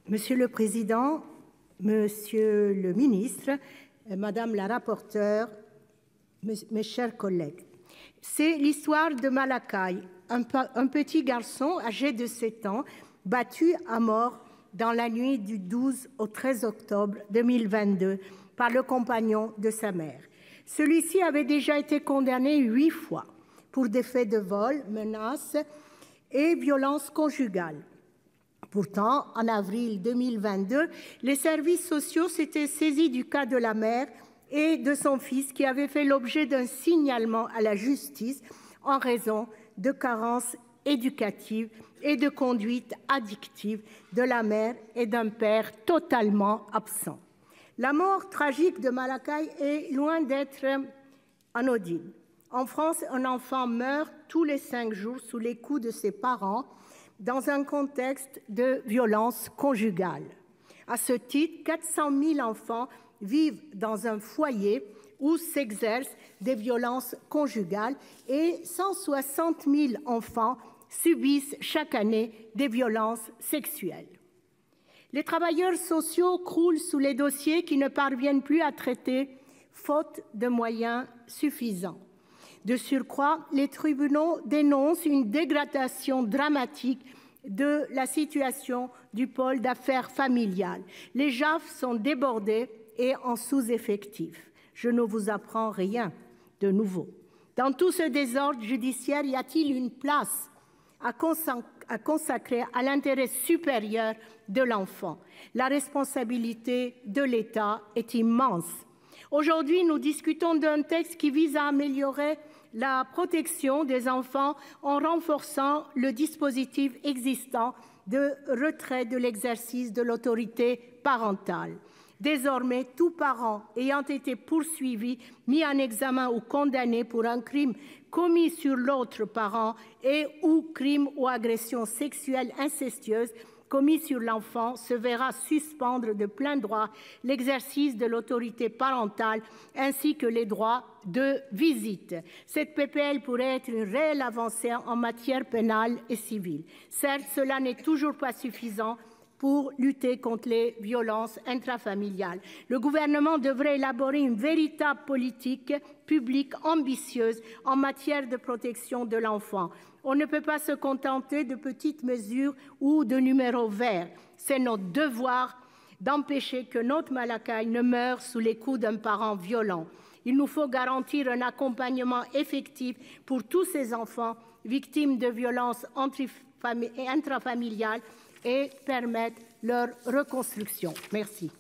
Monsieur le Président, Monsieur le Ministre, Madame la rapporteure, mes chers collègues, c'est l'histoire de Malakai, un petit garçon âgé de 7 ans, battu à mort dans la nuit du 12 au 13 octobre 2022 par le compagnon de sa mère. Celui-ci avait déjà été condamné 8 fois pour des faits de vol, menaces et violences conjugales. Pourtant, en avril 2022, les services sociaux s'étaient saisis du cas de la mère et de son fils qui avaient fait l'objet d'un signalement à la justice en raison de carences éducatives et de conduite addictive de la mère et d'un père totalement absent. La mort tragique de Malakai est loin d'être anodine. En France, un enfant meurt tous les 5 jours sous les coups de ses parents dans un contexte de violence conjugale. À ce titre, 400 000 enfants vivent dans un foyer où s'exercent des violences conjugales et 160 000 enfants subissent chaque année des violences sexuelles. Les travailleurs sociaux croulent sous les dossiers qui ne parviennent plus à traiter, faute de moyens suffisants. De surcroît, les tribunaux dénoncent une dégradation dramatique de la situation du pôle d'affaires familiales. Les JAF sont débordés et en sous-effectif. Je ne vous apprends rien de nouveau. Dans tout ce désordre judiciaire, y a-t-il une place à consacrer à l'intérêt supérieur de l'enfant? La responsabilité de l'État est immense. Aujourd'hui, nous discutons d'un texte qui vise à améliorer la protection des enfants en renforçant le dispositif existant de retrait de l'exercice de l'autorité parentale. Désormais, tout parent ayant été poursuivi, mis en examen ou condamné pour un crime commis sur l'autre parent ou crime ou agression sexuelle incestueuse commis sur l'enfant se verra suspendre de plein droit l'exercice de l'autorité parentale ainsi que les droits de visite. Cette PPL pourrait être une réelle avancée en matière pénale et civile. Certes, cela n'est toujours pas suffisant pour lutter contre les violences intrafamiliales. Le gouvernement devrait élaborer une véritable politique publique ambitieuse en matière de protection de l'enfant. On ne peut pas se contenter de petites mesures ou de numéros verts. C'est notre devoir d'empêcher que notre Malakai ne meure sous les coups d'un parent violent. Il nous faut garantir un accompagnement effectif pour tous ces enfants victimes de violences intrafamiliales et permettre leur reconstruction. Merci.